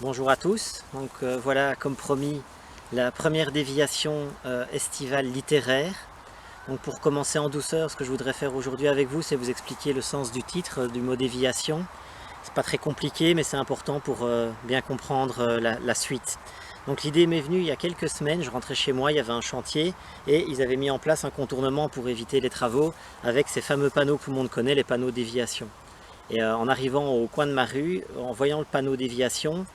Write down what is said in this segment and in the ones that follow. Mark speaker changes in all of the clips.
Speaker 1: Bonjour à tous, voilà comme promis la première déviation estivale littéraire. Donc pour commencer en douceur, ce que je voudrais faire aujourd'hui avec vous, c'est vous expliquer le sens du titre du mot déviation. C'est pas très compliqué mais c'est important pour bien comprendre la suite. Donc l'idée m'est venue il y a quelques semaines, je rentrais chez moi, il y avait un chantier et ils avaient mis en place un contournement pour éviter les travaux avec ces fameux panneaux que tout le monde connaît, les panneaux déviation. Et en arrivant au coin de ma rue, en voyant le panneau déviation,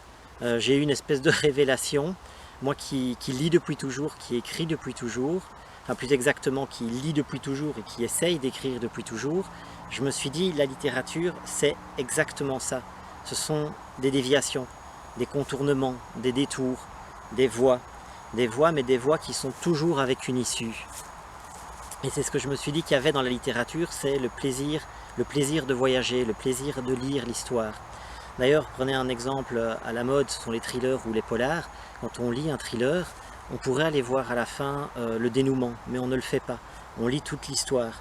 Speaker 1: j'ai eu une espèce de révélation. Moi qui lis depuis toujours, qui écrit depuis toujours, enfin plus exactement qui lit depuis toujours et qui essaye d'écrire depuis toujours, je me suis dit la littérature c'est exactement ça. Ce sont des déviations, des contournements, des détours, des voies mais des voies qui sont toujours avec une issue. Et c'est ce que je me suis dit qu'il y avait dans la littérature, c'est le plaisir de voyager, le plaisir de lire l'histoire. D'ailleurs, prenez un exemple à la mode, ce sont les thrillers ou les polars. Quand on lit un thriller, on pourrait aller voir à la fin le dénouement, mais on ne le fait pas. On lit toute l'histoire.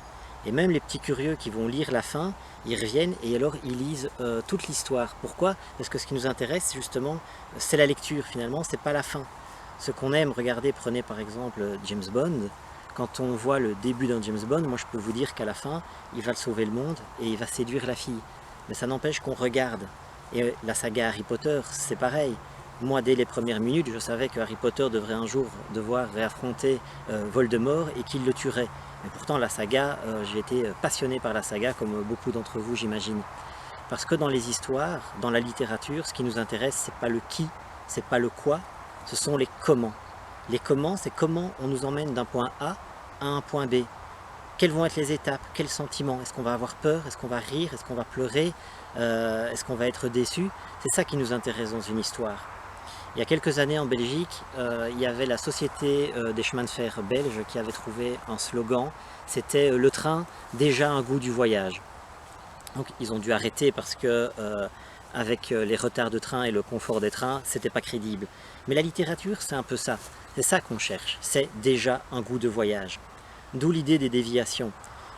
Speaker 1: Et même les petits curieux qui vont lire la fin, ils reviennent et alors ils lisent toute l'histoire. Pourquoi? Parce que ce qui nous intéresse justement, c'est la lecture finalement, c'est pas la fin. Ce qu'on aime regarder, prenez par exemple James Bond. Quand on voit le début d'un James Bond, moi je peux vous dire qu'à la fin, il va sauver le monde et il va séduire la fille. Mais ça n'empêche qu'on regarde. Et la saga Harry Potter, c'est pareil. Moi, dès les premières minutes, je savais que Harry Potter devrait un jour devoir réaffronter Voldemort et qu'il le tuerait. Mais pourtant, la saga, j'ai été passionné par la saga, comme beaucoup d'entre vous, j'imagine. Parce que dans les histoires, dans la littérature, ce qui nous intéresse, c'est pas le qui, c'est pas le quoi, ce sont les comment. Les comment, c'est comment on nous emmène d'un point A à un point B. Quelles vont être les étapes? Quels sentiments? Est-ce qu'on va avoir peur? Est-ce qu'on va rire? Est-ce qu'on va pleurer? Est-ce qu'on va être déçu? C'est ça qui nous intéresse dans une histoire. Il y a quelques années en Belgique, il y avait la société des chemins de fer belges qui avait trouvé un slogan. C'était le train, déjà un goût du voyage. Donc ils ont dû arrêter parce que avec les retards de train et le confort des trains, c'était pas crédible. Mais la littérature, c'est un peu ça. C'est ça qu'on cherche. C'est déjà un goût de voyage. D'où l'idée des déviations.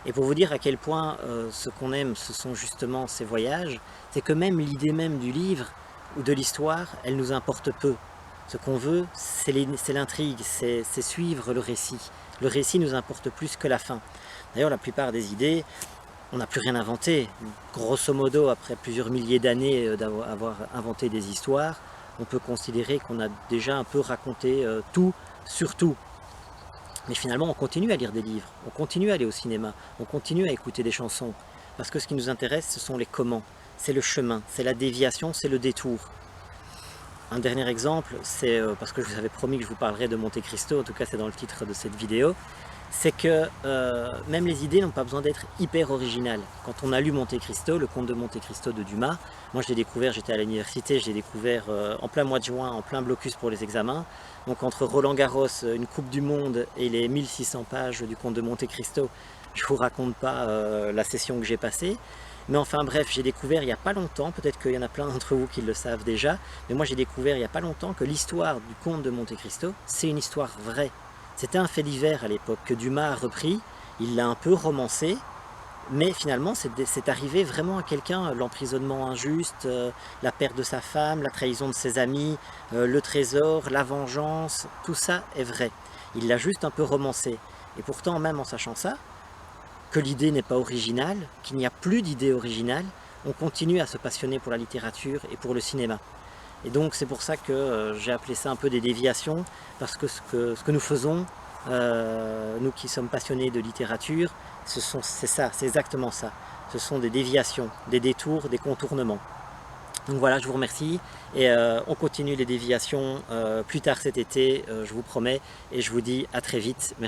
Speaker 1: Et pour vous dire à quel point ce qu'on aime, ce sont justement ces voyages, c'est que même l'idée même du livre ou de l'histoire, elle nous importe peu. Ce qu'on veut, c'est l'intrigue, c'est suivre le récit. Le récit nous importe plus que la fin. D'ailleurs, la plupart des idées, on n'a plus rien inventé. Grosso modo, après plusieurs milliers d'années d'avoir inventé des histoires, on peut considérer qu'on a déjà un peu raconté tout sur tout. Mais finalement, on continue à lire des livres, on continue à aller au cinéma, on continue à écouter des chansons. Parce que ce qui nous intéresse, ce sont les comment. C'est le chemin, c'est la déviation, c'est le détour. Un dernier exemple, c'est parce que je vous avais promis que je vous parlerais de Monte Cristo, en tout cas c'est dans le titre de cette vidéo, c'est que même les idées n'ont pas besoin d'être hyper originales. Quand on a lu Monte Cristo, le conte de Monte Cristo de Dumas, moi je l'ai découvert, j'étais à l'université, je l'ai découvert en plein mois de juin, en plein blocus pour les examens. Donc entre Roland Garros, une Coupe du Monde et les 1600 pages du conte de Monte Cristo, je ne vous raconte pas la session que j'ai passée. Mais enfin bref, j'ai découvert il n'y a pas longtemps, peut-être qu'il y en a plein d'entre vous qui le savent déjà, mais moi j'ai découvert il n'y a pas longtemps que l'histoire du conte de Monte Cristo, c'est une histoire vraie. C'était un fait divers à l'époque que Dumas a repris, il l'a un peu romancé, mais finalement c'est arrivé vraiment à quelqu'un, l'emprisonnement injuste, la perte de sa femme, la trahison de ses amis, le trésor, la vengeance, tout ça est vrai. Il l'a juste un peu romancé. Et pourtant, même en sachant ça, que l'idée n'est pas originale, qu'il n'y a plus d'idée originale, on continue à se passionner pour la littérature et pour le cinéma. Et donc c'est pour ça que j'ai appelé ça un peu des déviations, parce que ce que nous faisons, nous qui sommes passionnés de littérature, c'est ça, c'est exactement ça. Ce sont des déviations, des détours, des contournements. Donc voilà, je vous remercie et on continue les déviations plus tard cet été, je vous promets, et je vous dis à très vite. Merci.